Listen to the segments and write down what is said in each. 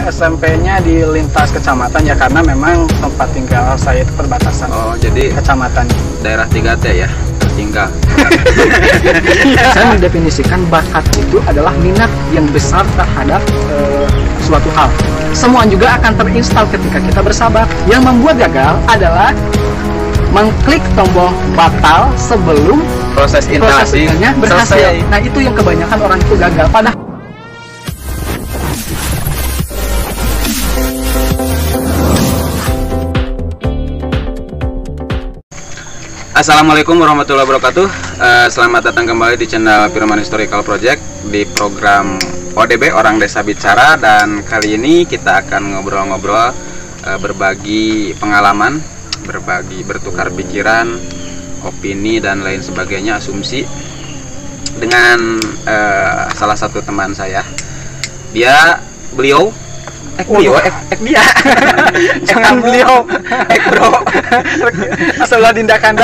saya SMP-nya di lintas kecamatan ya, karena memang tempat tinggal saya itu perbatasan. Oh, jadi kecamatan. daerah 3T ya, tertinggal. Saya mendefinisikan bakat itu adalah minat yang besar terhadap suatu hal. Semua juga akan terinstal ketika kita bersabar. Yang membuat gagal adalah mengklik tombol batal sebelum Proses instalasinya berhasil. selesai. Nah, itu yang kebanyakan orang itu gagal. Padahal Assalamualaikum warahmatullahi wabarakatuh. Selamat datang kembali di channel Firman Historical Project di program ODB Orang Desa Bicara. Dan kali ini kita akan ngobrol-ngobrol, berbagi pengalaman, bertukar pikiran, opini dan lain sebagainya, asumsi dengan salah satu teman saya. Beliau jangan beliau bro salah tindakan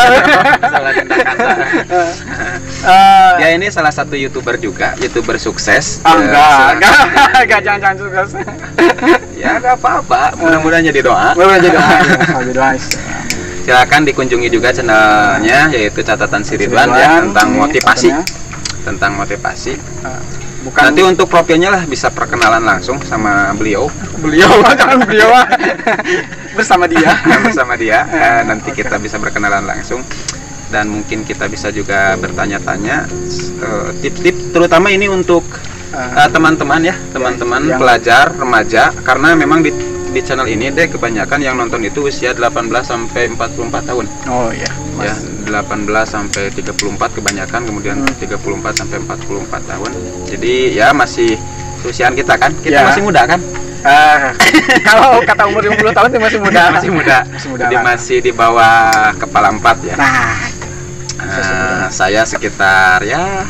dia ini salah satu YouTuber juga, YouTuber sukses. Enggak, jangan sukses. Ya nggak apa-apa, mudah-mudahan jadi doa. Silakan dikunjungi juga channelnya, yaitu Catatan Si Ridwan ya, tentang motivasi. Nanti untuk profilnya lah bisa perkenalan langsung sama beliau bersama dia. Nanti kita bisa berkenalan langsung dan mungkin kita bisa juga bertanya-tanya tips-tips, terutama ini untuk teman-teman ya, teman-teman pelajar remaja, karena memang di channel ini deh kebanyakan yang nonton itu usia 18 sampai 44 tahun. Oh iya, ya, 18 sampai 34 kebanyakan, kemudian 34 sampai 44 tahun. Jadi ya masih usiaan kita kan, kita masih muda kan. Kalau kata umur 50 tahun itu masih muda. Masih muda. Jadi masih di bawah kepala 4 ya. Saya sekitar ya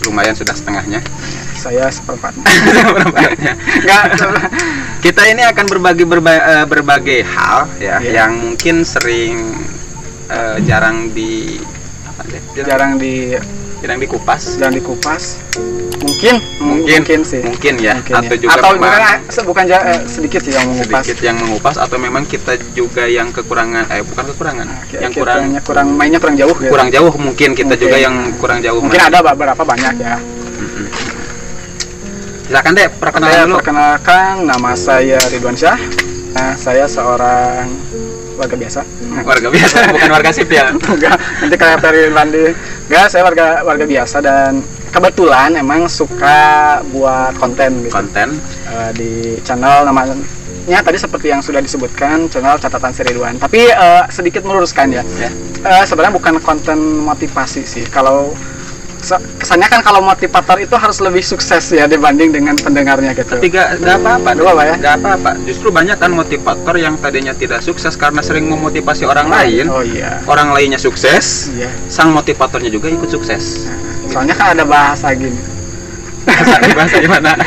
lumayan sudah setengahnya. Saya seperempatnya. Kita ini akan berbagi berbagai hal ya, yang mungkin sering jarang dikupas. Mungkin sih. Mungkin ya. Atau juga sedikit sih yang mengupas. Sedikit yang mengupas, atau memang kita juga yang kekurangan, bukan kekurangan, yang mainnya kurang jauh. Kurang jauh mungkin kita juga yang kurang jauh. Mungkin ada beberapa banyak ya. Silakan deh, perkenalkan, nama saya Ridwan Syah. Saya seorang warga biasa. Warga biasa, bukan warga sipil. Enggak, nanti kayak Ferry Landi. Enggak, saya warga biasa dan kebetulan emang suka buat konten gitu. Di channel namanya tadi seperti yang sudah disebutkan, channel Catatan Si Ridwan. Tapi sedikit meluruskan ya. Sebenarnya bukan konten motivasi sih. Kalau kesannya kan kalau motivator itu harus lebih sukses ya dibanding dengan pendengarnya gitu. Tapi gak apa-apa, gak apa-apa. Justru banyak kan motivator yang tadinya tidak sukses karena sering memotivasi orang lain. Oh iya. Orang lainnya sukses, sang motivatornya juga ikut sukses. Soalnya kan ada bahasa gini. Bahasa gimana?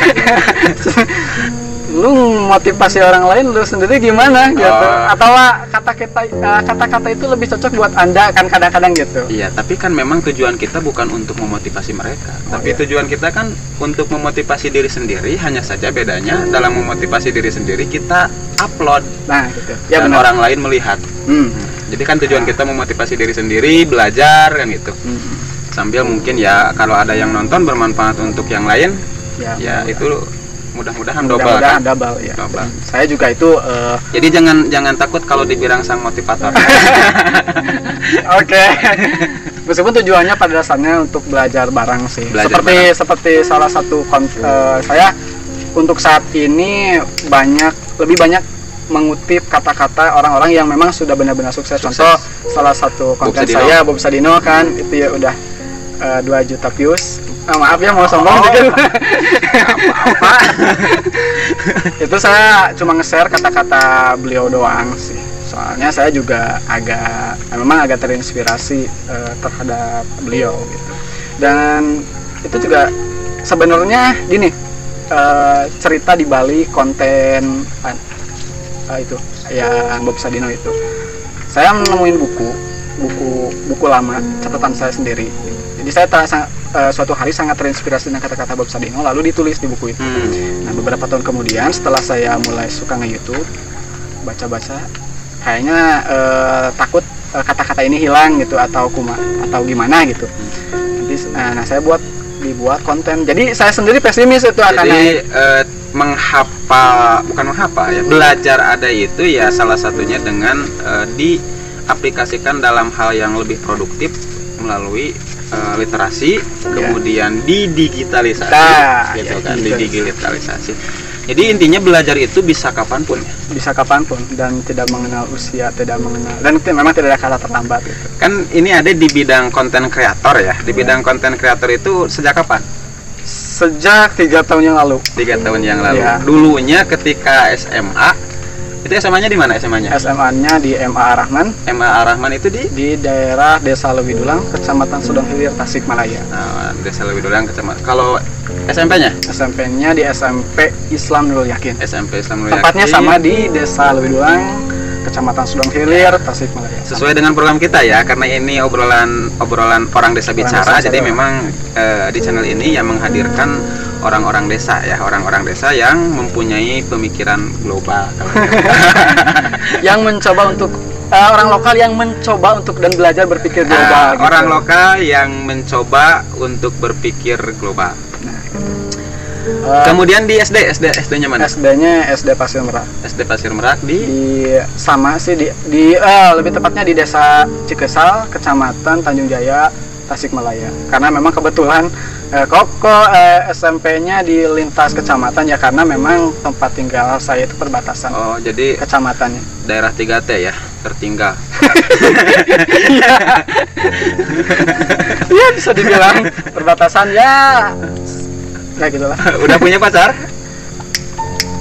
Lu motivasi orang lain, lu sendiri gimana gitu? Atau kata-kata itu lebih cocok buat Anda kan kadang-kadang gitu. Iya, tapi kan memang tujuan kita bukan untuk memotivasi mereka, tapi tujuan kita kan untuk memotivasi diri sendiri. Hanya saja bedanya dalam memotivasi diri sendiri kita upload, gitu. Dan orang lain melihat. Jadi kan tujuan kita memotivasi diri sendiri, belajar kan gitu. Sambil mungkin ya kalau ada yang nonton bermanfaat untuk yang lain, ya itu mudah-mudahan double. Saya juga itu jadi jangan takut kalau dibilang sang motivator. Oke. Meskipun tujuannya pada dasarnya untuk belajar bareng sih. Seperti salah satu saya untuk saat ini lebih banyak mengutip kata-kata orang-orang yang memang sudah benar-benar sukses. Contoh salah satu konten saya Bob Sadino kan itu ya udah 2 juta views. Maaf ya mau sombong dikit. Apa? Itu saya cuma nge-share kata-kata beliau doang sih. Soalnya saya juga memang agak terinspirasi terhadap beliau gitu. Dan itu juga sebenarnya gini, cerita di balik konten itu yang Bob Sadino itu. Saya menemuin buku lama catatan saya sendiri. Jadi saya suatu hari sangat terinspirasi dengan kata-kata Bob Sadino, lalu ditulis di buku itu. Nah, beberapa tahun kemudian setelah saya mulai suka nge-YouTube, baca-baca, kayaknya takut kata-kata ini hilang gitu atau gimana gitu. Jadi nah saya dibuat konten. Jadi saya sendiri pesimis itu akan belajar ada itu ya salah satunya dengan diaplikasikan dalam hal yang lebih produktif melalui literasi, kemudian didigitalisasi, gitu kan, didigitalisasi. Jadi intinya belajar itu bisa kapanpun ya? Bisa kapanpun dan tidak mengenal usia, dan memang tidak ada kata terlambat gitu. Kan ini ada di bidang konten kreator ya. Di bidang konten kreator itu sejak kapan? Sejak 3 tahun yang lalu. 3 tahun yang lalu. Ya. Dulunya ketika SMA. Itu SMA-nya di mana SMA-nya? SMA-nya di MA Ar-Rahman. MA Ar-Rahman itu di daerah Desa Lewidulang, Kecamatan Sudong Hilir, Tasikmalaya. Nah, Desa Lewidulang, Kecamatan. Kalau SMP-nya? SMP-nya di SMP Islam Nurul Yakin. SMP Islam Nurul Yakin. Tempatnya sama di Desa Lewidulang, Kecamatan Sudong Hilir, Tasikmalaya. Sesuai dengan program kita ya, karena ini obrolan orang desa bicara. Jadi memang di channel ini yang menghadirkan orang-orang desa ya, orang-orang desa yang mempunyai pemikiran global. Yang mencoba untuk orang lokal yang mencoba untuk dan belajar berpikir global. Gitu. Orang lokal yang mencoba untuk berpikir global. Kemudian di SD-nya mana? SD-nya SD Pasir Merak. SD Pasir Merak di sama sih lebih tepatnya di Desa Cikesal, Kecamatan Tanjung Jaya, Tasikmalaya. Karena memang kebetulan SMP-nya di lintas kecamatan ya, karena memang tempat tinggal saya itu perbatasan. Oh, jadi kecamatannya. Daerah 3T ya, tertinggal. Iya, bisa dibilang perbatasan ya. Ya gitulah. Udah punya pacar?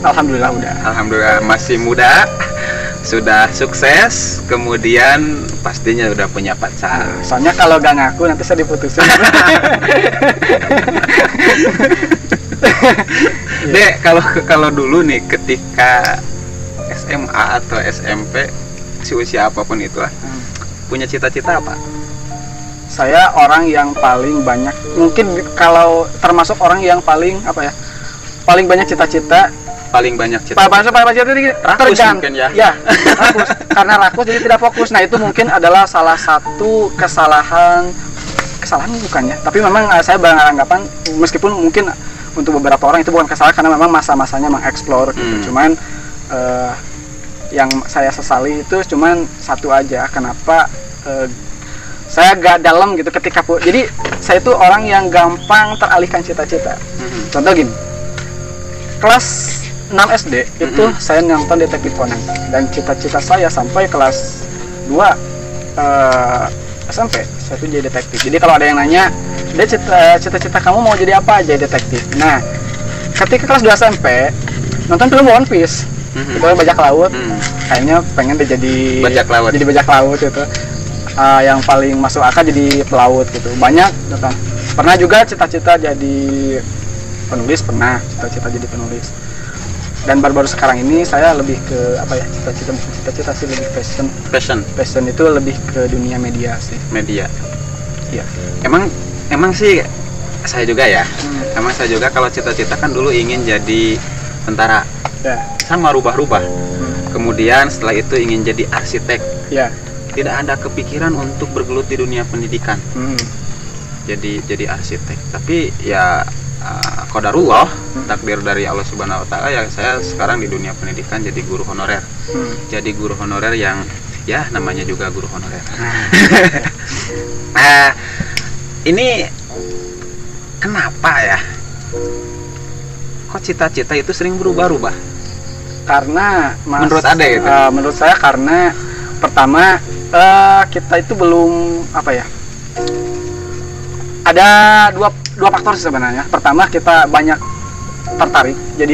Alhamdulillah udah. Alhamdulillah masih muda. Sudah sukses, kemudian pastinya udah punya pacar. Soalnya kalau gak ngaku nanti saya diputusin. Dek, kalau dulu nih ketika SMA atau SMP, usia apapun itulah, punya cita-cita apa? Saya orang yang paling banyak, mungkin kalau termasuk orang yang paling paling banyak cita-cita. Paling banyak cita. Rakus mungkin ya. Ya, rakus. Karena rakus jadi tidak fokus. Nah, itu mungkin adalah salah satu kesalahan bukan ya. Tapi memang saya beranggapan meskipun mungkin untuk beberapa orang itu bukan kesalahan karena memang masa-masanya mengeksplor gitu. Cuman yang saya sesali itu cuman satu aja. Kenapa saya gak dalam gitu ketika jadi saya itu orang yang gampang teralihkan cita-cita. Contoh gini. Kelas 6 SD itu saya nonton Detektif Conan, dan cita-cita saya sampai kelas 2 SMP saya tuh jadi detektif. Jadi kalau ada yang nanya, "Dia cita-cita kamu mau jadi apa?" Jadi detektif. Nah, ketika kelas 2 SMP nonton film One Piece, itu bajak laut, kayaknya pengen jadi bajak laut gitu. Yang paling masuk akal jadi pelaut gitu. Banyak kan. Pernah juga cita-cita jadi penulis, cita-cita jadi penulis. Dan baru-baru sekarang ini saya lebih ke cita-cita sih lebih passion itu lebih ke dunia media sih. Media. Iya. Emang sih saya juga ya. Emang saya juga kalau cita-cita kan dulu ingin jadi tentara. Ya. Sama rubah-rubah. Kemudian setelah itu ingin jadi arsitek. Ya. Tidak ada kepikiran untuk bergelut di dunia pendidikan. Jadi arsitek. Tapi ya qadarullah, takdir dari Allah Subhanahu wa taala, ya saya sekarang di dunia pendidikan jadi guru honorer. Jadi guru honorer yang ya namanya juga guru honorer. Ini kenapa ya? Kok cita-cita itu sering berubah-ubah? Karena menurut Anda gitu? Menurut saya karena pertama kita itu belum ada dua faktor sebenarnya. Pertama, kita banyak tertarik, jadi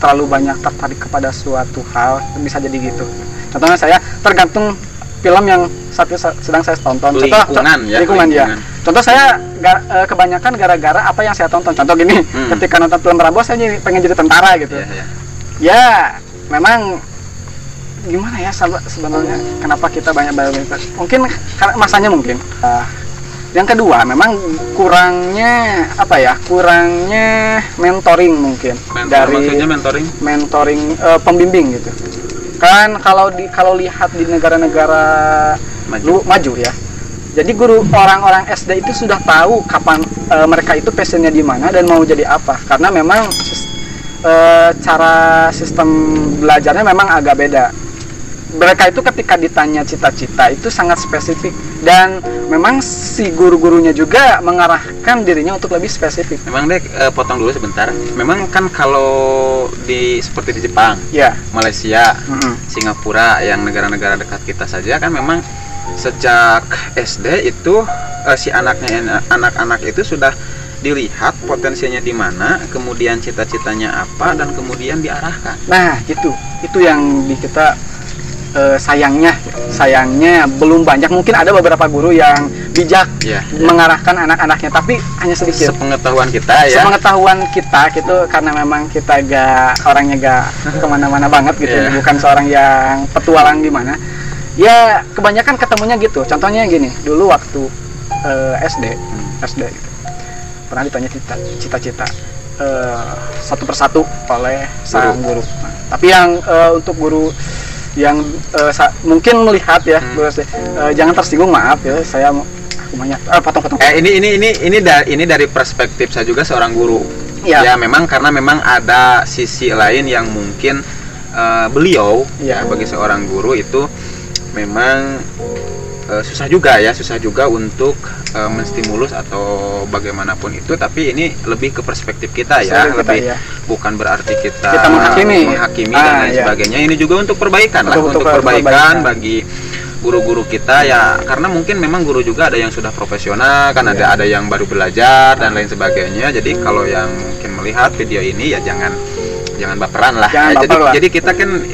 terlalu banyak tertarik kepada suatu hal, bisa jadi gitu. Contohnya saya tergantung film yang sedang saya tonton. Lingkungan ya. Contoh saya kebanyakan gara-gara apa yang saya tonton. Contoh gini, ketika nonton film Rambo saya pengen jadi tentara gitu. Ya, memang gimana ya sebenarnya kenapa kita banyak mungkin masanya Yang kedua, memang kurangnya apa ya? Kurangnya mentoring mungkin. Maksudnya mentoring pembimbing gitu. Kan kalau lihat di negara-negara maju ya. Jadi guru orang-orang SD itu sudah tahu kapan mereka itu passionnya di mana dan mau jadi apa. Karena memang cara sistem belajarnya memang agak beda. Mereka itu ketika ditanya cita-cita itu sangat spesifik, dan memang si guru-gurunya juga mengarahkan dirinya untuk lebih spesifik. Memang deh, potong dulu sebentar. Memang kan kalau seperti di Jepang, ya, Malaysia, Singapura, yang negara-negara dekat kita saja kan memang sejak SD itu si anak-anak itu sudah dilihat potensinya di mana, kemudian cita-citanya apa, dan kemudian diarahkan. Nah, itu yang di kita sayangnya belum banyak. Mungkin ada beberapa guru yang bijak mengarahkan anak-anaknya, tapi hanya sedikit. Sepengetahuan kita gitu, karena memang kita orangnya gak kemana-mana banget gitu, bukan seorang yang petualang di mana. Ya kebanyakan ketemunya gitu. Contohnya gini, dulu waktu SD gitu, pernah ditanya cita-cita satu persatu oleh sang guru. Nah, tapi yang untuk guru yang mungkin melihat ya, jangan tersinggung, maaf ya, saya potong-potong. Ini dari perspektif saya juga seorang guru. Ya memang karena memang ada sisi lain yang mungkin beliau bagi seorang guru itu memang susah juga untuk menstimulus atau bagaimanapun itu, tapi ini lebih ke perspektif kita bukan berarti kita menghakimi dan lain sebagainya. Ini juga untuk perbaikan untuk perbaikan bagi guru-guru kita ya, karena mungkin memang guru juga ada yang sudah profesional kan, ada yang baru belajar dan lain sebagainya. Jadi kalau yang mungkin melihat video ini ya jangan baperan lah. Jadi kita kan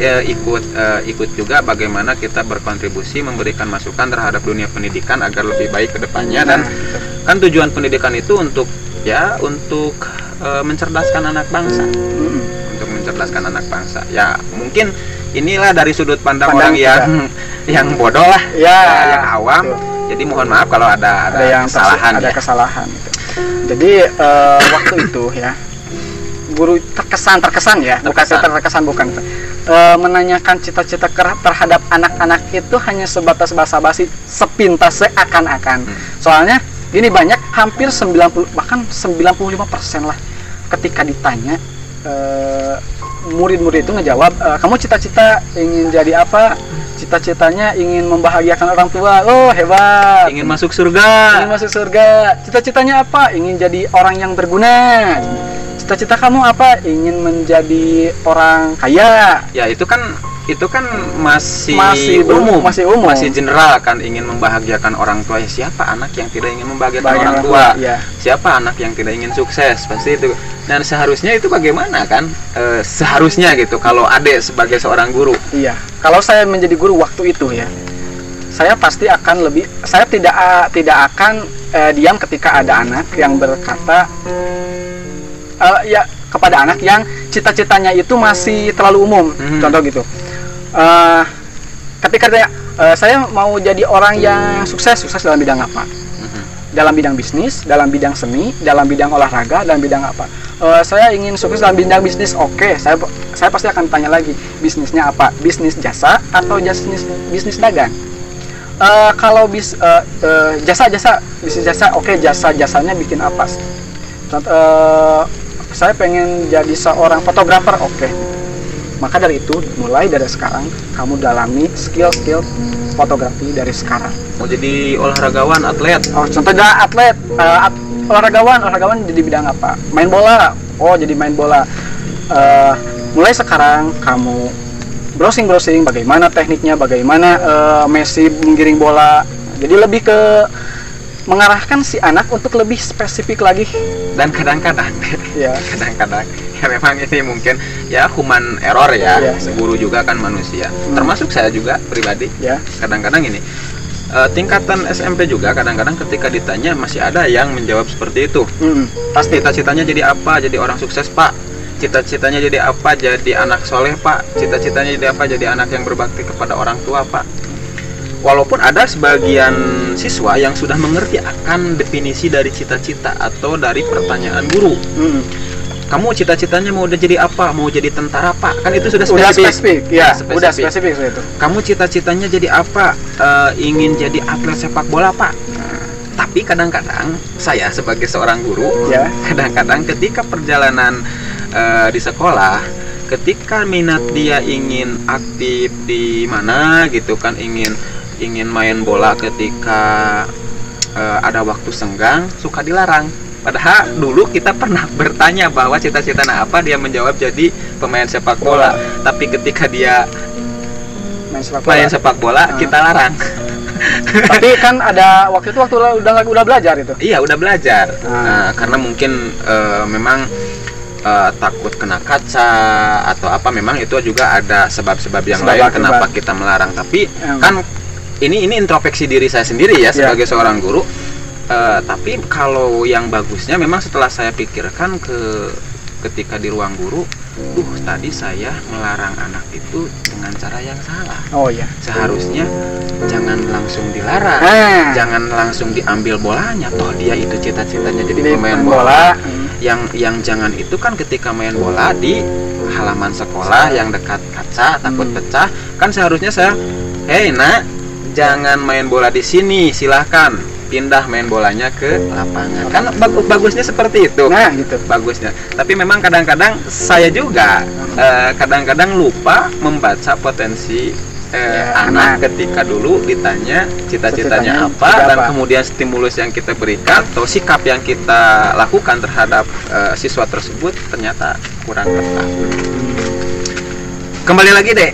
ikut juga bagaimana kita berkontribusi memberikan masukan terhadap dunia pendidikan agar lebih baik ke depannya. Dan kan tujuan pendidikan itu untuk mencerdaskan anak bangsa. Untuk mencerdaskan anak bangsa. Ya mungkin inilah dari sudut pandang orang yang bodoh lah, yang awam. Jadi mohon maaf kalau ada yang kesalahan. Gitu. Jadi waktu itu ya, guru terkesan ya, bukan menanyakan cita-cita terhadap anak-anak itu hanya sebatas basa-basi, sepintas seakan-akan. Soalnya gini, banyak, hampir 90 bahkan 95% lah ketika ditanya, murid-murid itu ngejawab, kamu cita-cita ingin jadi apa? Cita-citanya ingin membahagiakan orang tua. Oh, hebat. Ingin masuk surga. Cita-citanya apa? Ingin jadi orang yang berguna. Cita-cita kamu apa? Ingin menjadi orang kaya. Ya itu kan masih umum, masih general kan, ingin membahagiakan orang tua. Ya, siapa anak yang tidak ingin membahagiakan orang tua? Ya. Siapa anak yang tidak ingin sukses? Pasti itu. Dan seharusnya itu bagaimana kan? Seharusnya gitu kalau adik sebagai seorang guru. Iya. Kalau saya menjadi guru waktu itu ya, saya pasti akan saya tidak akan diam ketika ada anak yang berkata kepada anak yang cita-citanya itu masih terlalu umum. Contoh gitu, ketika saya mau jadi orang yang sukses dalam bidang apa? Dalam bidang bisnis, dalam bidang seni, dalam bidang olahraga, dalam bidang apa? Saya ingin sukses dalam bidang bisnis. Oke, saya pasti akan tanya lagi, bisnisnya apa? Bisnis jasa atau bisnis dagang? Kalau bisnis jasa, oke, jasanya bikin apa? Saya pengen jadi seorang fotografer, oke. Maka dari itu, mulai dari sekarang kamu dalami skill fotografi dari sekarang. Mau jadi olahragawan, atlet. Oh, contohnya atlet, olahragawan jadi bidang apa? Main bola. Oh, jadi main bola. Mulai sekarang kamu browsing bagaimana tekniknya, bagaimana Messi menggiring bola. Jadi lebih ke mengarahkan si anak untuk lebih spesifik lagi. Dan kadang-kadang ya memang ini mungkin ya human error ya. Guru juga kan manusia, termasuk saya juga pribadi. Kadang-kadang ini tingkatan SMP juga kadang-kadang ketika ditanya masih ada yang menjawab seperti itu. Pasti cita-citanya jadi apa? Jadi orang sukses, Pak. Cita-citanya jadi apa? Jadi anak soleh, Pak. Cita-citanya jadi apa? Jadi anak yang berbakti kepada orang tua, Pak. walaupun ada sebagian siswa yang sudah mengerti akan definisi dari cita-cita atau dari pertanyaan guru. Kamu cita-citanya mau jadi apa? Mau jadi tentara Pak? Kan itu sudah spesifik. Ya, udah spesifik itu. Kamu cita-citanya jadi apa? Ingin jadi atlet sepak bola Pak? Tapi kadang-kadang saya sebagai seorang guru, kadang-kadang ketika perjalanan di sekolah, ketika minat dia ingin aktif di mana gitu kan, ingin main bola ketika ada waktu senggang, suka dilarang. Padahal dulu kita pernah bertanya bahwa cita-citanya apa, dia menjawab jadi pemain sepak bola. Tapi ketika dia main sepak bola, kita larang. Tapi kan ada waktu itu udah belajar itu. Iya, udah belajar. Nah, karena mungkin memang takut kena kaca atau apa, memang itu juga ada sebab-sebab yang lain kenapa kita melarang. Tapi kan ini introspeksi diri saya sendiri ya sebagai seorang guru. Tapi kalau yang bagusnya memang setelah saya pikirkan ketika di ruang guru, tadi saya melarang anak itu dengan cara yang salah. Oh iya. Seharusnya jangan langsung dilarang, jangan langsung diambil bolanya. Toh dia itu cita-citanya jadi pemain bola. Yang jangan itu kan ketika main bola di halaman sekolah yang dekat kaca takut pecah, kan seharusnya saya, nak, jangan main bola di sini, silahkan pindah main bolanya ke lapangan. Kan bagusnya seperti itu. Nah, gitu. Bagusnya. Tapi memang kadang-kadang saya juga kadang-kadang lupa membaca potensi anak ketika dulu ditanya cita-citanya apa, dan kemudian stimulus yang kita berikan atau sikap yang kita lakukan terhadap siswa tersebut ternyata kurang tepat. Kembali lagi deh,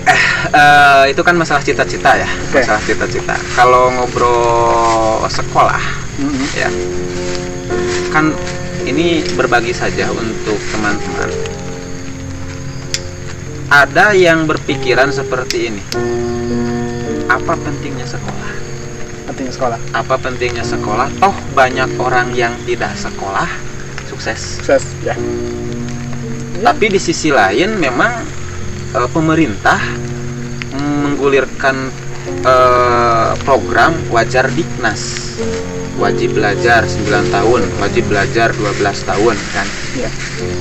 itu kan masalah cita-cita ya, masalah cita-cita. Kalau ngobrol sekolah, ya, kan ini berbagi saja untuk teman-teman. Ada yang berpikiran seperti ini, apa pentingnya sekolah? Pentingnya sekolah? Apa pentingnya sekolah? Toh banyak orang yang tidak sekolah sukses. Sukses, ya. Tapi di sisi lain memang pemerintah menggulirkan program Wajar Diknas, wajib belajar 9 tahun, wajib belajar 12 tahun kan. Ya.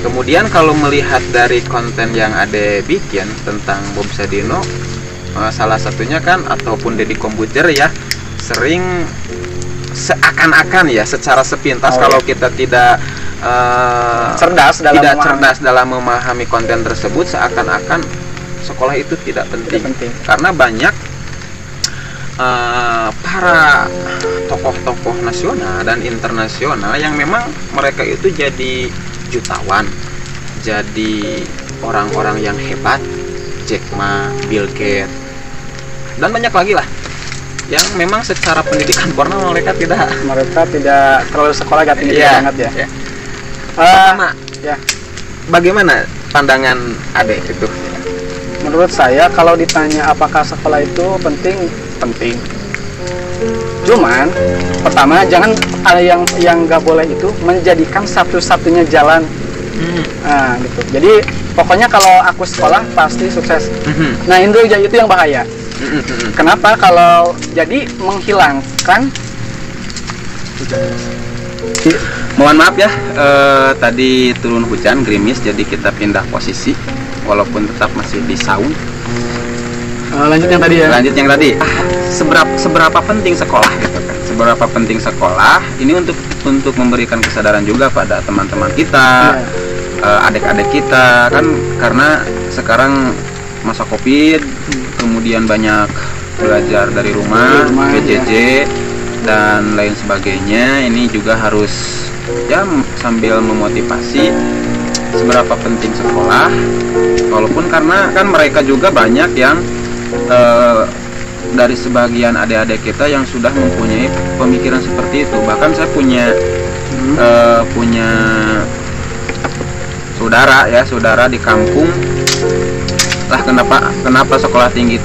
Kemudian kalau melihat dari konten yang Ade bikin tentang Bob Sadino, salah satunya kan, ataupun Deddy Komputer ya, sering seakan-akan ya secara sepintas kalau kita tidak cerdas dalam memahami konten tersebut, seakan-akan sekolah itu tidak penting. Karena banyak para tokoh-tokoh nasional dan internasional yang memang mereka itu jadi jutawan, jadi orang-orang yang hebat, Jack Ma, Bill Gates, dan banyak lagi lah, yang memang secara pendidikan formal mereka tidak terlalu sekolah gak tinggi banget ya. Pertama, bagaimana pandangan Ade itu? Menurut saya kalau ditanya apakah sekolah itu penting. Cuman pertama jangan ada yang nggak boleh itu menjadikan satu-satunya jalan. Nah, gitu. Jadi pokoknya kalau aku sekolah pasti sukses. Nah, itu yang bahaya. Kenapa? Kalau jadi menghilangkan. Mohon maaf ya, tadi turun hujan gerimis, jadi kita pindah posisi, walaupun tetap masih di sound. Lanjut yang tadi ya. Lanjut yang tadi. Seberapa penting sekolah gitu kan? Seberapa penting sekolah? Ini untuk memberikan kesadaran juga pada teman-teman kita, adik-adik kita kan, karena sekarang masa Covid, kemudian banyak belajar dari rumah, PJJ dan lain sebagainya. Ini juga harus ya sambil memotivasi seberapa penting sekolah, walaupun karena kan mereka juga banyak yang dari sebagian adik-adik kita yang sudah mempunyai pemikiran seperti itu. Bahkan saya punya saudara di kampung lah, kenapa sekolah tinggi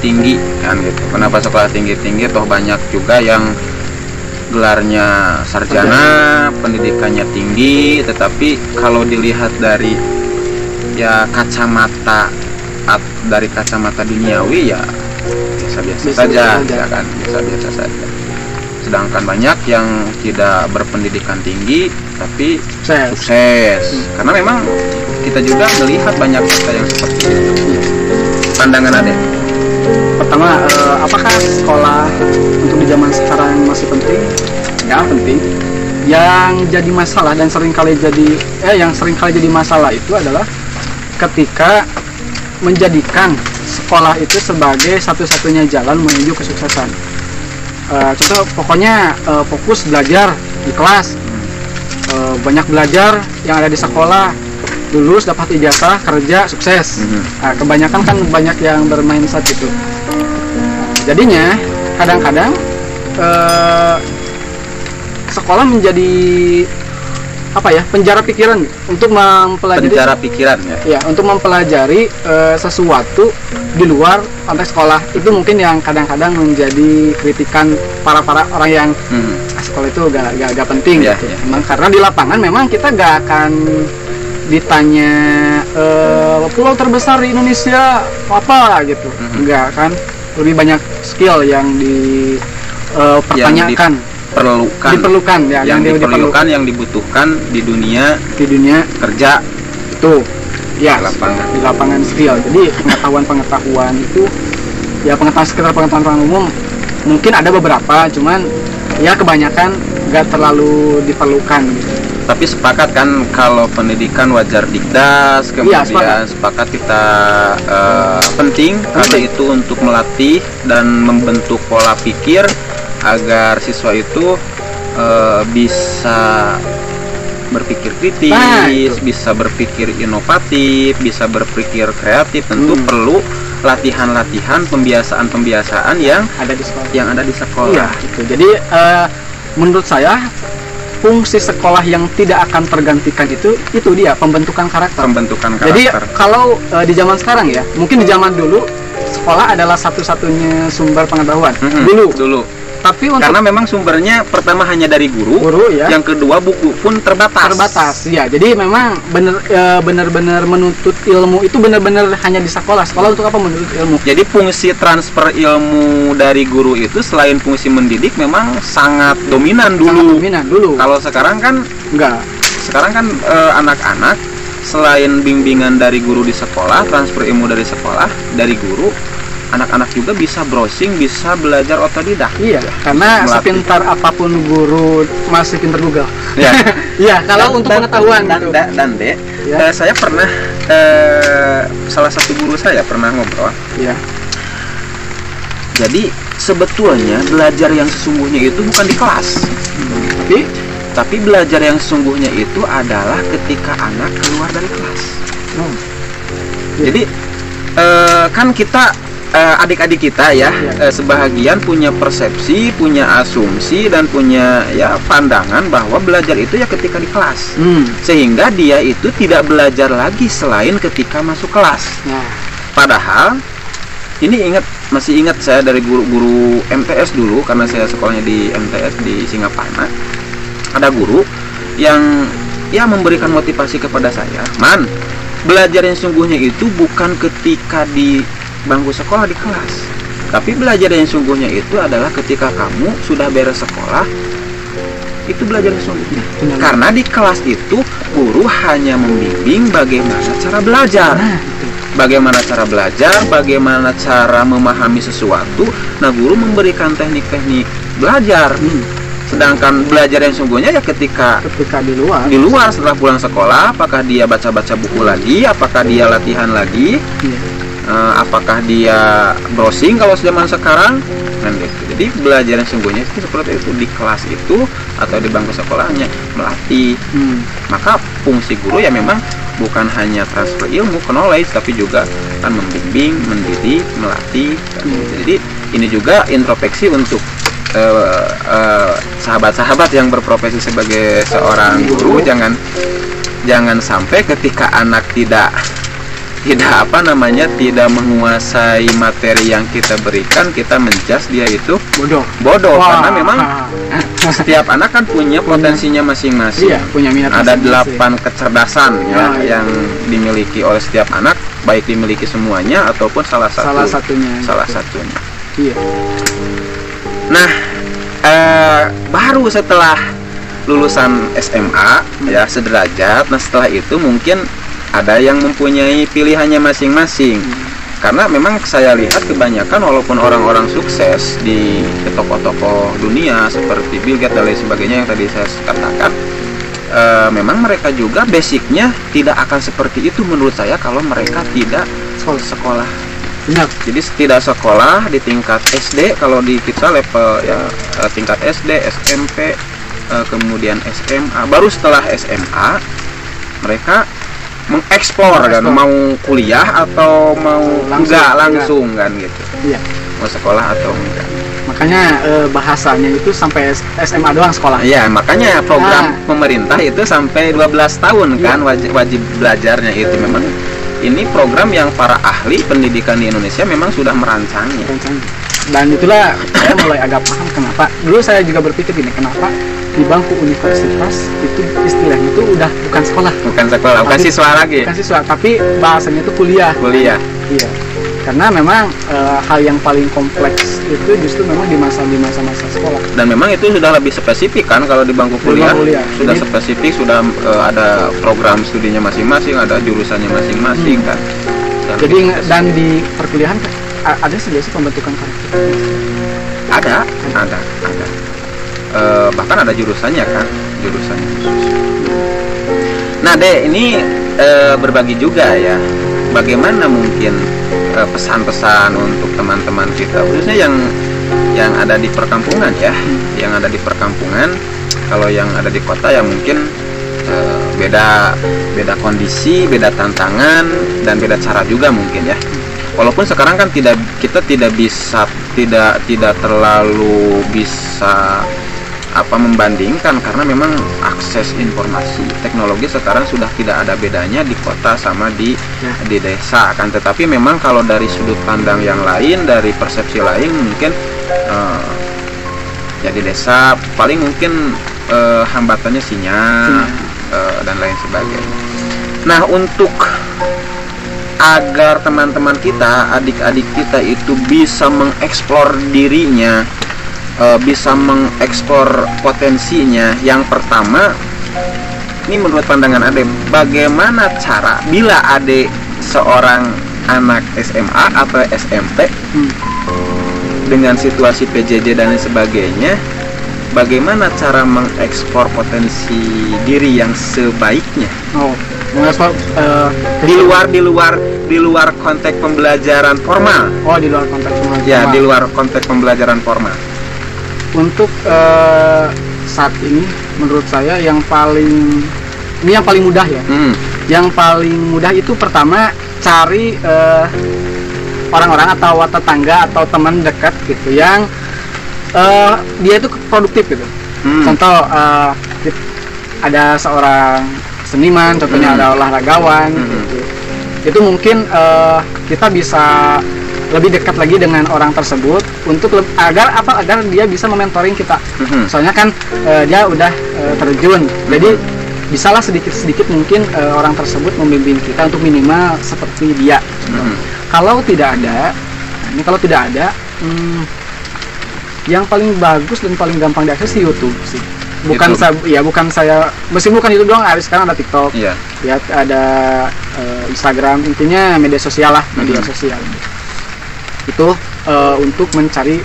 kan gitu, kenapa sekolah tinggi toh banyak juga yang gelarnya sarjana, pendidikannya tinggi, tetapi kalau dilihat dari kacamata duniawi ya biasa-biasa saja, ya kan, biasa-biasa saja. Sedangkan banyak yang tidak berpendidikan tinggi tapi sukses. Karena memang kita juga melihat banyak fakta yang seperti itu. Pandangan Ade? Pertama, apakah sekolah untuk di zaman sekarang masih penting? Ya, penting. Yang jadi masalah dan seringkali jadi masalah itu adalah ketika menjadikan sekolah itu sebagai satu-satunya jalan menuju kesuksesan. Contoh, pokoknya fokus belajar di kelas, banyak belajar yang ada di sekolah, lulus dapat ijazah, kerja, sukses. Nah, kebanyakan kan banyak yang bermindset itu. Jadinya kadang-kadang sekolah menjadi penjara pikiran untuk mempelajari untuk mempelajari sesuatu di luar konteks sekolah. Itu mungkin yang kadang-kadang menjadi kritikan para orang yang sekolah itu gak penting gitu. Memang karena di lapangan memang kita gak akan ditanya pulau terbesar di Indonesia apa gitu, enggak kan, lebih banyak skill yang dipertanyakan, diperlukan yang dibutuhkan di dunia kerja itu ya, di lapangan skill. Jadi pengetahuan itu ya sekitar pengetahuan umum mungkin ada beberapa, cuman ya kebanyakan gak terlalu diperlukan gitu. Tapi sepakat kan kalau pendidikan wajar dikdas, kemudian sepakat kita penting karena itu untuk melatih dan membentuk pola pikir agar siswa itu bisa berpikir kritis, bisa berpikir inovatif, bisa berpikir kreatif. Tentu perlu latihan-latihan, pembiasaan-pembiasaan yang ada di sekolah. Iya, gitu. Jadi menurut saya fungsi sekolah yang tidak akan tergantikan itu dia pembentukan karakter. Jadi kalau di zaman sekarang ya, mungkin di zaman dulu sekolah adalah satu-satunya sumber pengetahuan dulu. Tapi karena memang sumbernya pertama hanya dari guru ya. Yang kedua buku pun terbatas ya. Jadi memang benar-benar menuntut ilmu itu benar-benar hanya di sekolah untuk apa menuntut ilmu. Jadi fungsi transfer ilmu dari guru itu selain fungsi mendidik memang sangat dominan dulu. Kalau sekarang kan enggak. Sekarang kan anak-anak selain bimbingan dari guru di sekolah, transfer ilmu dari sekolah, dari guru, anak-anak juga bisa browsing, bisa belajar otodidak. Iya, karena sepintar apapun guru masih pintar Google. Iya. Iya, kalau untuk pengetahuan saya pernah salah satu guru saya pernah ngobrol. Iya. Jadi sebetulnya belajar yang sesungguhnya itu bukan di kelas. Tapi belajar yang sesungguhnya itu adalah ketika anak keluar dari kelas. Jadi kan kita adik-adik kita ya, sebahagian punya persepsi, punya asumsi dan punya pandangan bahwa belajar itu ya ketika di kelas, sehingga dia itu tidak belajar lagi selain ketika masuk kelas. Padahal ini masih ingat saya dari guru-guru MTS dulu, karena saya sekolahnya di MTS di Singapura. Ada guru yang memberikan motivasi kepada saya, belajar yang sungguhnya itu bukan ketika di bangku sekolah di kelas, tapi belajar yang sungguhnya itu adalah ketika kamu sudah beres sekolah, itu belajar yang sungguhnya. Karena di kelas itu guru hanya membimbing bagaimana cara belajar, bagaimana cara memahami sesuatu. Nah, guru memberikan teknik-teknik belajar. Sedangkan belajar yang sungguhnya ya ketika di luar setelah pulang sekolah, apakah dia baca-baca buku lagi, apakah dia latihan lagi, apakah dia browsing kalau zaman sekarang, kan gitu. Jadi belajar yang sungguhnya itu seperti itu di kelas itu atau di bangku sekolahnya melatih. Maka fungsi guru ya memang bukan hanya transfer ilmu, knowledge, tapi juga kan membimbing, mendidik, melatih. Kan. Jadi ini juga introspeksi untuk sahabat-sahabat yang berprofesi sebagai seorang guru, jangan sampai ketika anak tidak menguasai materi yang kita berikan, kita menjudge dia itu bodoh. Karena memang setiap anak kan punya potensinya masing-masing. Punya minat ada 8 kecerdasan yang dimiliki oleh setiap anak. baik dimiliki semuanya ataupun salah satunya. Iya. Nah, baru setelah lulusan SMA ya sederajat. Nah, setelah itu mungkin ada yang mempunyai pilihannya masing-masing. Karena memang saya lihat kebanyakan walaupun orang-orang sukses di tokoh-tokoh dunia seperti Bill Gates dan lain sebagainya yang tadi saya katakan, memang mereka juga basicnya tidak akan seperti itu menurut saya kalau mereka tidak sekolah. Benar. Jadi tidak sekolah di tingkat SD, kalau di kita level ya tingkat SD, SMP, kemudian SMA. Baru setelah SMA mereka mengeksplor kan, mau kuliah atau mau langsung kan gitu. Iya. Mau sekolah atau enggak. Makanya bahasanya itu sampai SMA doang sekolah. Iya, makanya program pemerintah itu sampai 12 tahun kan wajib belajarnya itu. Memang ini program yang para ahli pendidikan di Indonesia memang sudah merancangnya. Dan itulah saya mulai agak paham kenapa. Dulu saya juga berpikir gini, kenapa di bangku universitas itu istilahnya itu udah bukan sekolah, bukan siswa lagi. Bukan siswa, tapi bahasanya itu kuliah. Iya. Karena memang hal yang paling kompleks itu justru memang di masa-masa sekolah. Dan memang itu sudah lebih spesifik kan kalau di bangku kuliah. Sudah spesifik, sudah ada program studinya masing-masing, ada jurusannya masing-masing kan. Jadi dan di perkuliahan ada sih pembentukan karakter. Ada. Bahkan ada jurusannya kan, jurusannya khusus. Nah, ini berbagi juga ya, bagaimana mungkin pesan-pesan untuk teman-teman kita, khususnya yang ada di perkampungan ya, yang ada di perkampungan. Kalau yang ada di kota ya mungkin beda kondisi, beda tantangan, dan beda cara juga mungkin ya. Walaupun sekarang kan kita tidak terlalu bisa membandingkan, karena memang akses informasi teknologi sekarang sudah tidak ada bedanya di kota sama di desa kan. Tetapi memang kalau dari sudut pandang yang lain, dari persepsi lain mungkin ya di desa paling mungkin hambatannya sinyal dan lain sebagainya. Nah, untuk agar teman-teman kita, adik-adik kita itu bisa mengeksplor dirinya, bisa mengeksplor potensinya, yang pertama ini menurut pandangan Ade, bagaimana cara bila Ade seorang anak SMA atau SMP dengan situasi PJJ dan lain sebagainya, bagaimana cara mengeksplor potensi diri yang sebaiknya? Mengeksplor di luar konteks pembelajaran formal. Di luar konteks pembelajaran. Ya, di luar konteks pembelajaran formal. Untuk saat ini menurut saya yang paling mudah ya. Yang paling mudah itu pertama cari orang-orang atau tetangga atau teman dekat gitu yang dia itu produktif gitu. Contoh ada seorang seniman, contohnya ada olahragawan gitu. Itu mungkin kita bisa lebih dekat lagi dengan orang tersebut untuk agar dia bisa mementoring kita. Soalnya kan dia udah terjun, jadi bisalah sedikit mungkin orang tersebut membimbing kita untuk minimal seperti dia. Kalau tidak ada, yang paling bagus dan paling gampang diakses di YouTube sih. Bukan saya, meskipun bukan itu doang, sekarang ada TikTok, lihat ada Instagram, intinya media sosial lah, media sosial. Itu untuk mencari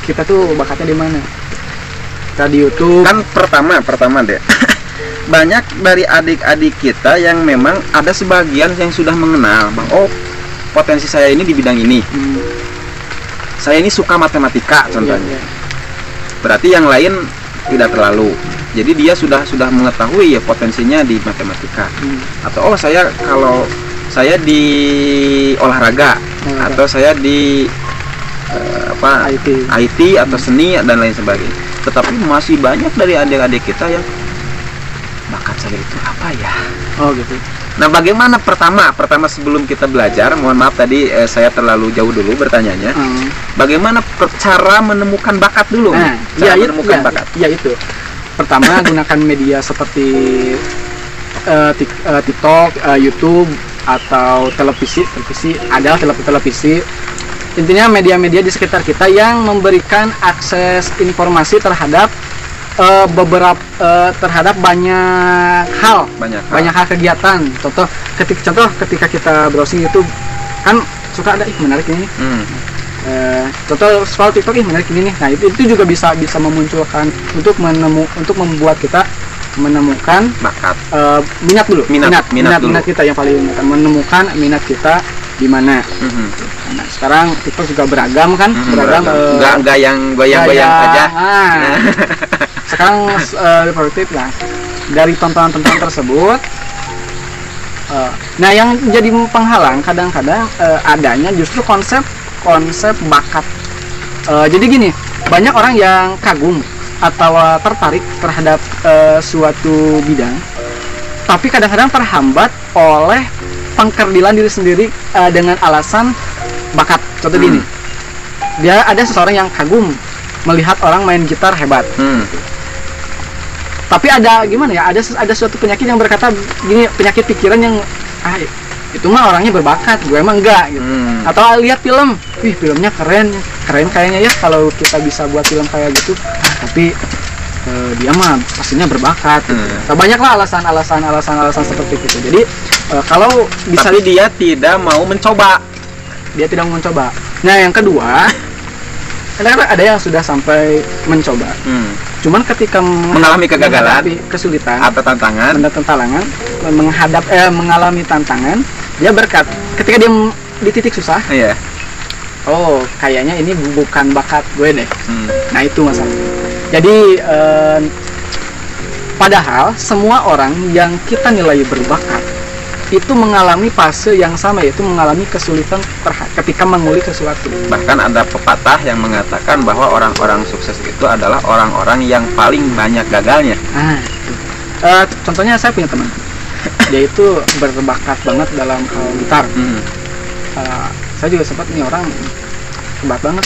kita tuh bakatnya di mana. Kita di YouTube. Kan pertama deh. Banyak dari adik-adik kita yang memang ada sebagian yang sudah mengenal, potensi saya ini di bidang ini. Saya ini suka matematika contohnya. Berarti yang lain tidak terlalu. Jadi dia sudah mengetahui ya potensinya di matematika. Atau kalau saya di olahraga atau saya di IT atau seni dan lain sebagainya. Tetapi masih banyak dari adik-adik kita yang bakat saya itu apa ya? Gitu. Nah, bagaimana pertama sebelum kita belajar, mohon maaf tadi saya terlalu jauh dulu bertanyanya. Bagaimana cara menemukan bakat dulu? Bakat. Ya itu. Pertama gunakan media seperti TikTok, YouTube atau televisi adalah televisi. Intinya media-media di sekitar kita yang memberikan akses informasi terhadap terhadap banyak hal kegiatan. Contoh ketika kita browsing YouTube kan suka ada menarik ini. Contoh soal TikTok menarik ini nih. Nah, itu juga bisa memunculkan untuk membuat kita menemukan bakat, minat kita yang paling menemukan minat kita di mana. Nah, sekarang TikTok juga beragam kan, nggak yang goyang-goyang aja. Sekarang produktif lah dari tontonan-tontonan tersebut. Nah, yang jadi penghalang kadang-kadang adanya justru konsep bakat. Jadi gini, banyak orang yang kagum atau tertarik terhadap suatu bidang, tapi kadang-kadang terhambat oleh pengkerdilan diri sendiri dengan alasan bakat. Contoh gini, dia ada seseorang yang kagum melihat orang main gitar hebat, tapi ada gimana ya, ada suatu penyakit yang berkata gini, penyakit pikiran yang itu mah orangnya berbakat, gue emang enggak gitu. Atau lihat film, filmnya keren kayaknya ya kalau kita bisa buat film kayak gitu, tapi dia mah pastinya berbakat gitu. Nah, banyaklah alasan seperti itu. Jadi kalau bisa, tapi dia tidak mau mencoba. Nah, yang kedua, ada yang sudah sampai mencoba, cuman ketika mengalami kegagalan, kesulitan atau tantangan, mengalami tantangan, dia ketika dia di titik susah, oh kayaknya ini bukan bakat gue deh. Nah, itu masalah. Jadi padahal semua orang yang kita nilai berbakat itu mengalami fase yang sama, yaitu mengalami kesulitan ketika mengulik sesuatu. Bahkan ada pepatah yang mengatakan bahwa orang-orang sukses itu adalah orang-orang yang paling banyak gagalnya. Contohnya saya punya teman, dia itu berbakat banget dalam hal gitar. Saya juga sempat nih orang hebat banget,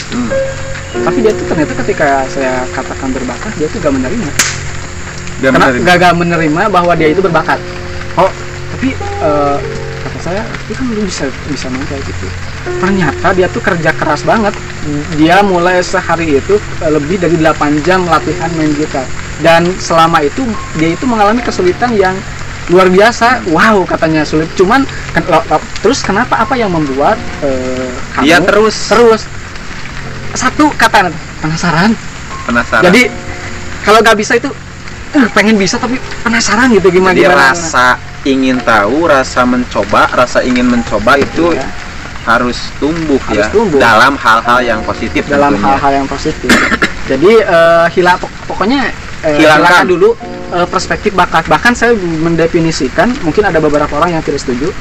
tapi dia tuh ternyata ketika saya katakan berbakat, dia tuh gak menerima. Gak menerima bahwa dia itu berbakat. Tapi kata saya, itu kan lu bisa main kayak gitu. Ternyata dia tuh kerja keras banget. Dia mulai sehari itu lebih dari 8 jam latihan main gitar, dan selama itu dia itu mengalami kesulitan yang luar biasa. Wow, katanya sulit. Cuman terus kenapa, apa yang membuat dia terus satu kata, penasaran. Jadi kalau nggak bisa itu pengen bisa, tapi penasaran gitu gimana. Jadi rasa ingin tahu, rasa ingin mencoba itu harus tumbuh dalam hal-hal yang positif. Jadi pokoknya hilangkan dulu perspektif bakat. Bahkan saya mendefinisikan, mungkin ada beberapa orang yang tidak setuju,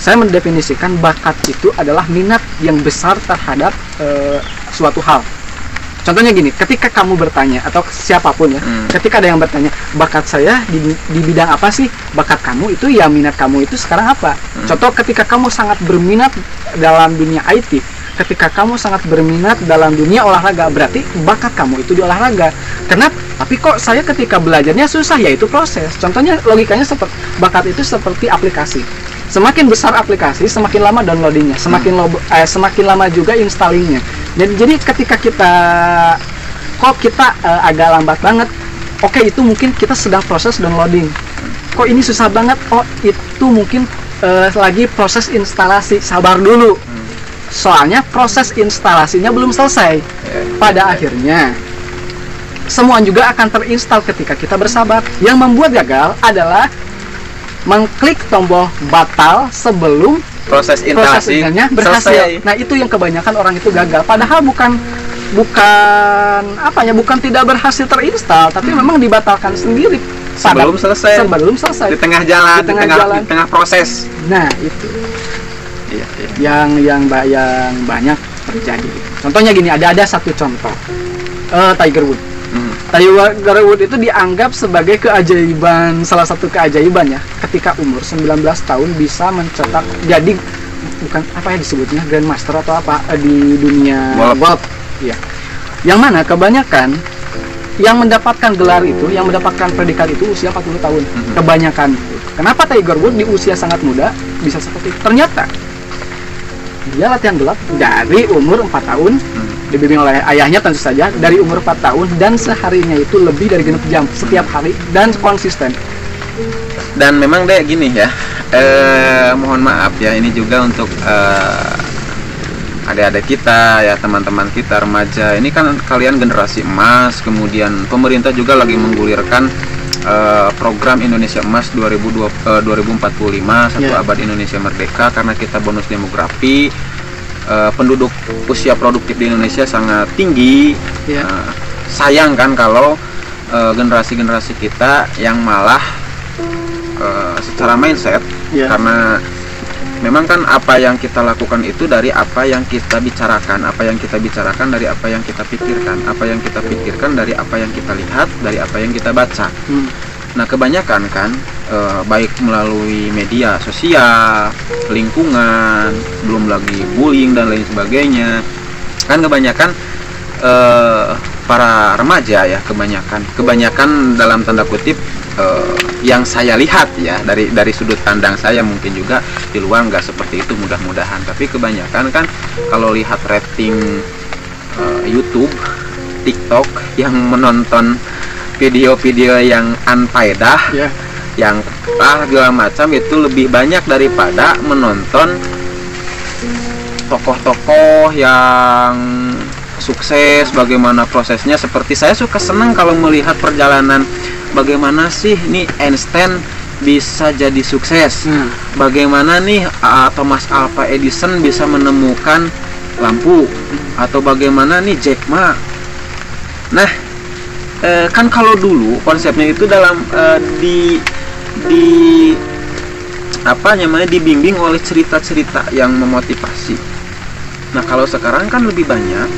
saya mendefinisikan bakat itu adalah minat yang besar terhadap suatu hal. Contohnya gini, ketika kamu bertanya, atau siapapun ya, ketika ada yang bertanya, bakat saya di bidang apa sih? Bakat kamu itu ya, minat kamu itu sekarang apa? Contoh, ketika kamu sangat berminat dalam dunia IT, ketika kamu sangat berminat dalam dunia olahraga, berarti bakat kamu itu di olahraga. Kenapa? Tapi kok saya ketika belajarnya susah, ya itu proses. Contohnya, logikanya seperti bakat itu seperti aplikasi. Semakin besar aplikasi, semakin lama downloadingnya, semakin lama juga installingnya. Jadi ketika kita agak lambat banget, oke, itu mungkin kita sedang proses downloading. Kok ini susah banget? Oh, itu mungkin lagi proses instalasi. Sabar dulu. Soalnya proses instalasinya belum selesai. Pada akhirnya semua juga akan terinstal ketika kita bersabar. Yang membuat gagal adalah mengklik tombol batal sebelum proses instalasinya berhasil. Selesai. Nah, itu yang kebanyakan orang itu gagal. Padahal bukan tidak berhasil terinstal, tapi memang dibatalkan sendiri sebelum selesai. Di tengah jalan, di tengah proses. Nah, itu yang banyak terjadi. Contohnya gini, ada satu contoh, Tiger Woods. Tiger Woods itu dianggap sebagai keajaiban, salah satu keajaibannya ketika umur 19 tahun bisa mencetak, jadi bukan apa ya disebutnya, Grandmaster atau apa di dunia golf ya. Yang mana kebanyakan yang mendapatkan gelar itu, yang mendapatkan predikat itu usia 40 tahun kebanyakan. Kenapa Tiger Woods di usia sangat muda bisa seperti itu? Ternyata dia latihan gelap dari umur 4 tahun, dibimbing oleh ayahnya tentu saja, dari umur 4 tahun, dan seharinya itu lebih dari genep jam setiap hari dan konsisten. Dan memang deh gini ya, mohon maaf ya, ini juga untuk adik-adik kita ya, teman-teman kita remaja, ini kan kalian generasi emas. Kemudian pemerintah juga lagi menggulirkan program Indonesia Emas 2045, satu abad Indonesia Merdeka, karena kita bonus demografi, penduduk usia produktif di Indonesia sangat tinggi. Sayang kan kalau generasi-generasi kita yang malah secara mindset, karena memang kan apa yang kita lakukan itu dari apa yang kita bicarakan, apa yang kita bicarakan dari apa yang kita pikirkan, apa yang kita pikirkan dari apa yang kita lihat, dari apa yang kita baca. Nah kebanyakan kan baik melalui media sosial, lingkungan, belum lagi bullying dan lain sebagainya, kan kebanyakan para remaja ya, kebanyakan dalam tanda kutip, yang saya lihat ya, dari sudut pandang saya, mungkin juga di luar nggak seperti itu mudah-mudahan, tapi kebanyakan kan kalau lihat rating YouTube, TikTok, yang menonton video-video yang unfaedah, yang segala macam, itu lebih banyak daripada menonton tokoh-tokoh yang sukses, bagaimana prosesnya. Seperti saya suka senang kalau melihat perjalanan bagaimana sih nih Einstein bisa jadi sukses, bagaimana nih Thomas Alva Edison bisa menemukan lampu, atau bagaimana nih Jack Ma. Nah kan kalau dulu konsepnya itu dalam dibimbing oleh cerita-cerita yang memotivasi. Nah kalau sekarang kan lebih banyak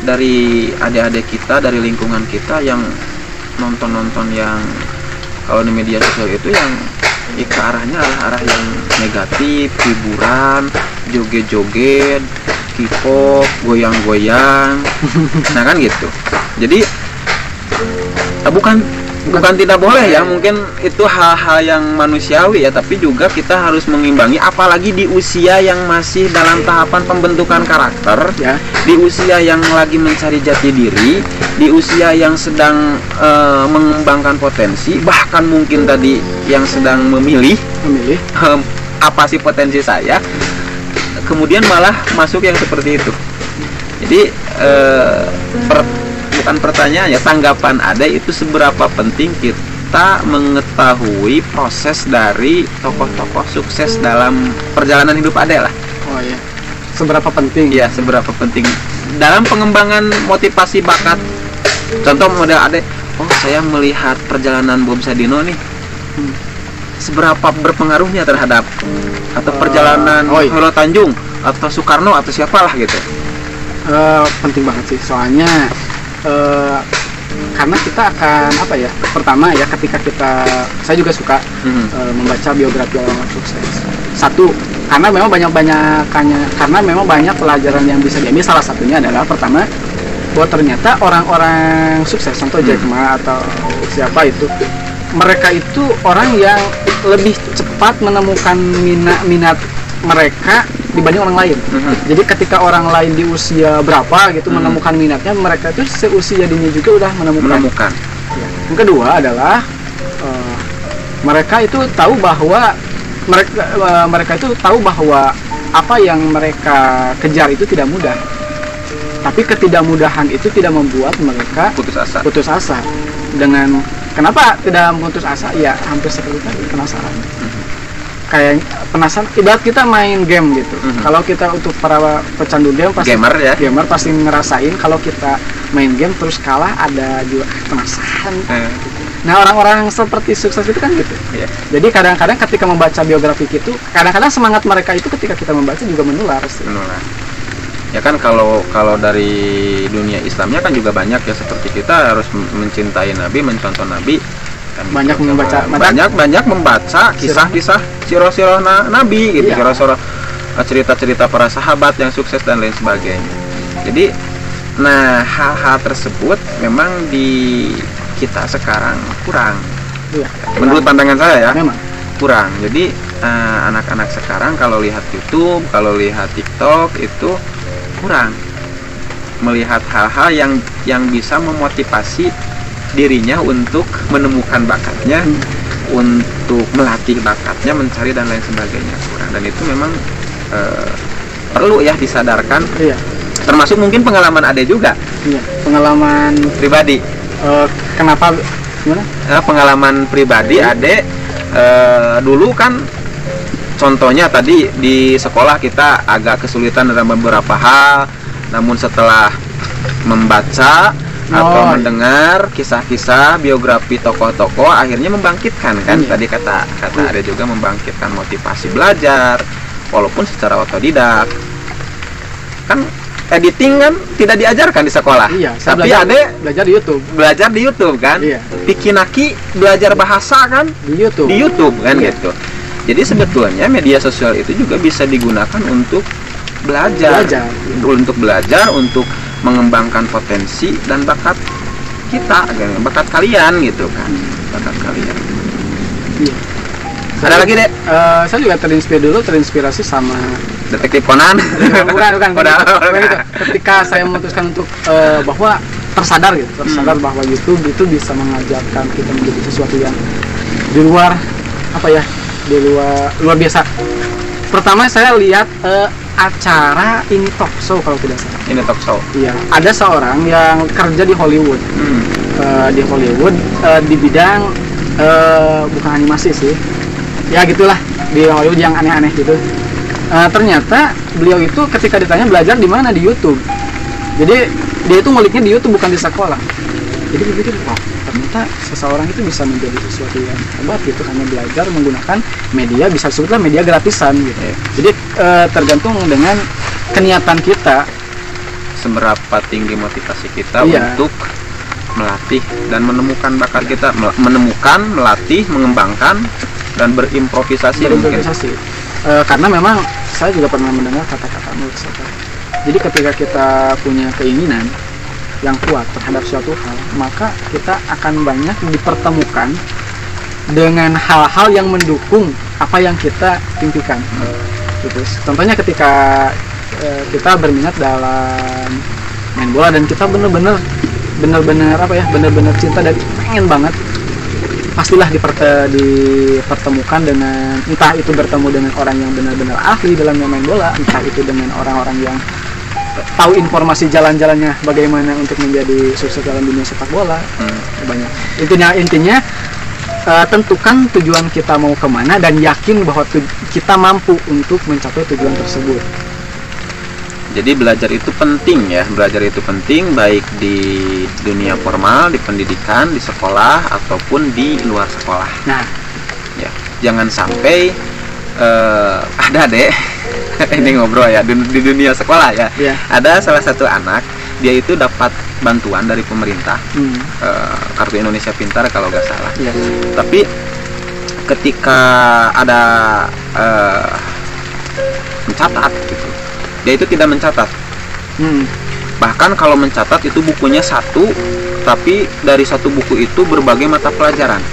dari adik-adik kita, dari lingkungan kita, yang nonton yang kalau di media sosial itu yang ke arahnya arah yang negatif, hiburan, joget-joget, K-pop, goyang-goyang. Nah kan gitu. Jadi bukan tidak boleh ya, mungkin itu hal-hal yang manusiawi ya, tapi juga kita harus mengimbangi, apalagi di usia yang masih dalam tahapan pembentukan karakter ya, di usia yang lagi mencari jati diri, di usia yang sedang mengembangkan potensi, bahkan mungkin tadi yang sedang memilih apa sih potensi saya, kemudian malah masuk yang seperti itu. Jadi bukan pertanyaan ya, tanggapan Ade itu seberapa penting kita mengetahui proses dari tokoh-tokoh sukses dalam perjalanan hidup Ade lah. Oh iya, seberapa penting? Ya, seberapa penting dalam pengembangan motivasi bakat. Contoh model Ade, oh saya melihat perjalanan Bob Sadino nih, seberapa berpengaruhnya terhadap atau perjalanan Hero Tanjung atau Soekarno atau siapalah gitu. Penting banget sih, soalnya karena kita akan pertama ya, ketika saya juga suka membaca biografi orang sukses. Satu, karena memang banyak pelajaran yang bisa diambil. Salah satunya adalah pertama, bahwa ternyata orang-orang sukses, contoh Jack Ma atau siapa itu, mereka itu orang yang lebih cepat menemukan minat mereka dibanding orang lain. Jadi ketika orang lain di usia berapa gitu menemukan minatnya, mereka itu seusia dini juga udah menemukan. Ya. Yang kedua adalah mereka itu tahu bahwa apa yang mereka kejar itu tidak mudah. Tapi ketidakmudahan itu tidak membuat mereka putus asa. Dengan kenapa tidak putus asa? Ya hampir seperti tadi, penasaran. Kayak penasaran, ibarat kita main game gitu. Kalau kita untuk para pecandu game pasti gamer pasti ngerasain kalau kita main game terus kalah, ada juga penasaran. Nah orang-orang seperti sukses itu kan gitu. Jadi kadang-kadang ketika membaca biografi itu, kadang-kadang semangat mereka itu ketika kita membaca juga menular. Ya kan kalau dari dunia Islamnya kan juga banyak ya, seperti kita harus mencintai Nabi, mencontoh Nabi. Banyak membaca kisah-kisah sirah-sirah Nabi gitu, sirah-sirah cerita-cerita para sahabat yang sukses dan lain sebagainya. Jadi Nah, hal-hal tersebut memang di kita sekarang kurang. Iya. Menurut pandangan saya ya, Memang. kurang. Jadi anak-anak sekarang kalau lihat YouTube, kalau lihat TikTok itu kurang melihat hal-hal yang bisa memotivasi dirinya untuk menemukan bakatnya, untuk melatih bakatnya, mencari dan lain sebagainya, kurang. Dan itu memang perlu ya disadarkan. Iya. Termasuk mungkin pengalaman Ade juga. Iya. Pengalaman Pribadi. kenapa gimana? Pengalaman pribadi Ade dulu kan contohnya tadi di sekolah kita agak kesulitan dalam beberapa hal, namun setelah membaca atau mendengar kisah-kisah biografi tokoh-tokoh akhirnya membangkitkan kan. Tadi kata Ade juga membangkitkan motivasi belajar walaupun secara otodidak. Kan editing kan tidak diajarkan di sekolah. Iya, tapi Ade belajar di YouTube. Belajar di YouTube kan. Iya. Pikinaki belajar bahasa kan Di YouTube. di YouTube kan Iya. gitu. Jadi sebetulnya media sosial itu juga bisa digunakan untuk belajar. Untuk belajar, untuk mengembangkan potensi dan bakat kita, bakat kalian gitu kan. Bakat kalian. Iya. Ada lagi, Dek? Saya juga terinspirasi sama Detektif Conan. bukan gitu. Ketika saya memutuskan untuk bahwa tersadar bahwa YouTube itu bisa mengajarkan kita menjadi sesuatu yang di luar luar biasa. Pertama saya lihat acara ini talk show kalau tidak salah. Ini talk show. Iya, ada seorang yang kerja di Hollywood. Di Hollywood di bidang bukan animasi sih. Ya gitulah, di Hollywood yang aneh-aneh gitu. Ternyata beliau itu ketika ditanya belajar di mana, di YouTube. Jadi dia itu nguliknya di YouTube bukan di sekolah. Jadi berpikir, wah ternyata seseorang itu bisa menjadi sesuatu yang hebat gitu hanya belajar menggunakan media, bisa disebutlah media gratisan gitu. Jadi tergantung dengan keniatan kita, seberapa tinggi motivasi kita untuk melatih dan menemukan bakat kita, melatih, mengembangkan dan berimprovisasi. Karena memang saya juga pernah mendengar kata-kata menurut saya. Jadi ketika kita punya keinginan yang kuat terhadap suatu hal, maka kita akan banyak dipertemukan dengan hal-hal yang mendukung apa yang kita impikan. Gitu. Contohnya ketika kita berminat dalam main bola dan kita benar-benar cinta dan pengen banget, pastilah dipertemukan dengan, entah itu bertemu dengan orang yang benar-benar ahli dalam main bola, entah itu dengan orang-orang yang tahu informasi jalan-jalannya bagaimana untuk menjadi sukses dalam dunia sepak bola. Banyak. Intinya tentukan tujuan kita mau kemana dan yakin bahwa kita mampu untuk mencapai tujuan tersebut. Jadi belajar itu penting ya, belajar itu penting baik di dunia formal, di pendidikan, di sekolah ataupun di luar sekolah. Nah, ya jangan sampai ada deh ini ngobrol ya di dunia sekolah ya. Ada salah satu anak, dia itu dapat bantuan dari pemerintah, kartu Indonesia Pintar kalau nggak salah. Tapi ketika ada mencatat gitu, dia itu tidak mencatat. Bahkan kalau mencatat itu bukunya satu, tapi dari satu buku itu berbagai mata pelajaran.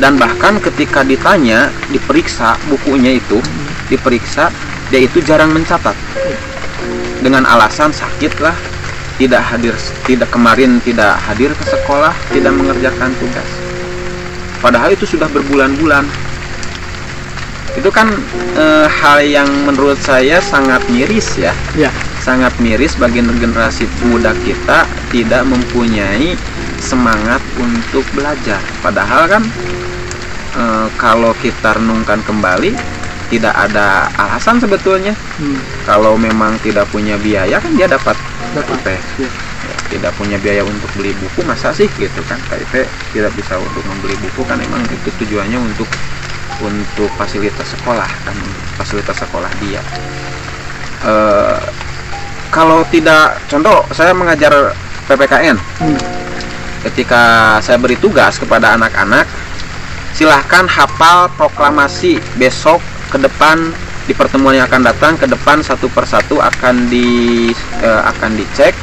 Dan bahkan ketika ditanya, diperiksa bukunya itu, diperiksa, dia itu jarang mencatat. Dengan alasan sakit lah, tidak hadir ke sekolah, tidak mengerjakan tugas. Padahal itu sudah berbulan-bulan. Itu kan hal yang menurut saya sangat miris ya. Sangat miris bagi generasi muda kita tidak mempunyai semangat untuk belajar. Padahal kan kalau kita renungkan kembali, tidak ada alasan sebetulnya. Kalau memang tidak punya biaya kan dia dapat KIP. Tidak punya biaya untuk beli buku, masa sih gitu kan, KIP tidak bisa untuk membeli buku kan, memang itu tujuannya untuk fasilitas sekolah kan, fasilitas sekolah dia. Kalau tidak, contoh saya mengajar PPKN, ketika saya beri tugas kepada anak-anak, silahkan hafal proklamasi besok ke depan, di pertemuan yang akan datang ke depan satu persatu akan dicek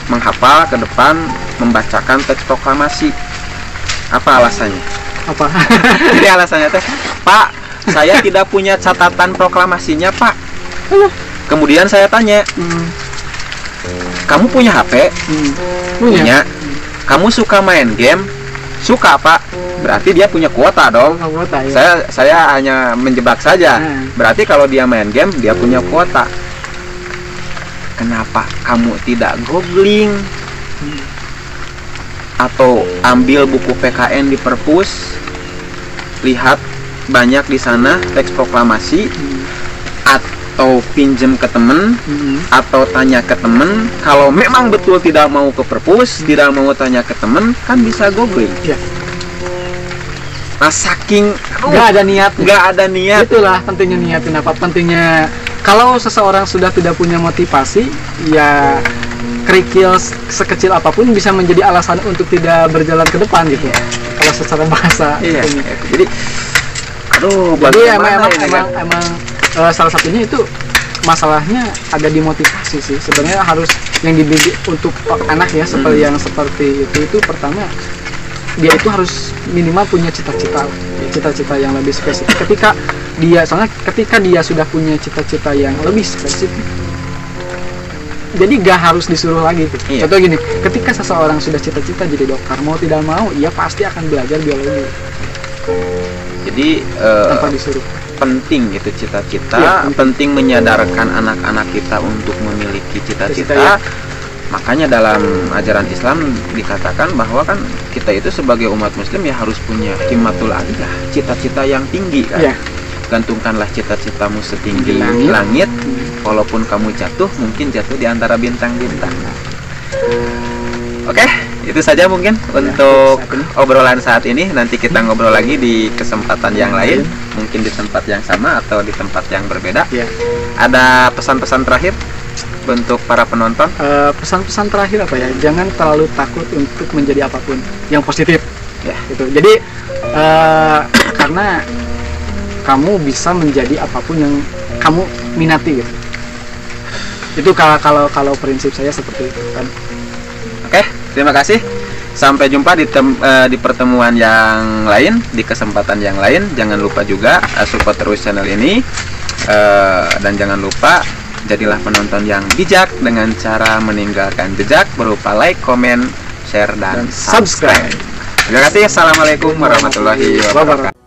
menghafal ke depan membacakan teks proklamasi. Apa alasannya? Apa? Jadi alasannya teh, Pak, saya tidak punya catatan proklamasinya, Pak. Kemudian saya tanya, kamu punya HP? Punya. Kamu suka main game? Suka, Pak. Berarti dia punya kuota dong. Kuota, ya. Saya hanya menjebak saja. Berarti kalau dia main game, dia punya kuota. Kenapa kamu tidak googling? Atau ambil buku PKN di perpus, lihat banyak di sana teks proklamasi, atau pinjem ke temen, atau tanya ke temen. Kalau memang betul tidak mau ke perpus, tidak mau tanya ke temen, kan bisa googling. Nah, saking nggak ada niat, itulah pentingnya niat. Kenapa pentingnya? Kalau seseorang sudah tidak punya motivasi, ya kerikil sekecil apapun bisa menjadi alasan untuk tidak berjalan ke depan gitu. Kalau secara bahasa ini. Jadi emang salah satunya itu masalahnya ada di motivasi sih. Sebenarnya harus yang dididik untuk anak ya, seperti itu pertama dia itu harus minimal punya cita-cita yang lebih spesifik. Ketika dia sudah punya cita-cita yang lebih spesifik, jadi gak harus disuruh lagi tuh. Contoh gini, ketika seseorang sudah cita-cita jadi dokter, mau tidak mau ia pasti akan belajar biologi. Jadi tanpa disuruh. Penting itu cita-cita, penting menyadarkan anak-anak kita untuk memiliki cita-cita. Makanya dalam ajaran Islam dikatakan bahwa kan kita itu sebagai umat muslim ya harus punya himmatul aliyah, cita-cita yang tinggi kan. Gantungkanlah cita-citamu setinggi langit. Walaupun kamu jatuh, mungkin jatuh di antara bintang-bintang. Oke, itu saja mungkin untuk obrolan saat ini. Nanti kita ngobrol lagi di kesempatan yang lain, mungkin di tempat yang sama atau di tempat yang berbeda. Ada pesan-pesan terakhir untuk para penonton? Pesan-pesan terakhir apa ya? Jangan terlalu takut untuk menjadi apapun yang positif. Gitu. Jadi karena kamu bisa menjadi apapun yang kamu minati gitu. Itu kalau prinsip saya seperti itu kan. Oke, terima kasih. Sampai jumpa di pertemuan yang lain, di kesempatan yang lain. Jangan lupa juga support terus channel ini, dan jangan lupa jadilah penonton yang bijak dengan cara meninggalkan jejak berupa like, komen, share, dan subscribe. Terima kasih. Assalamualaikum warahmatullahi wabarakatuh.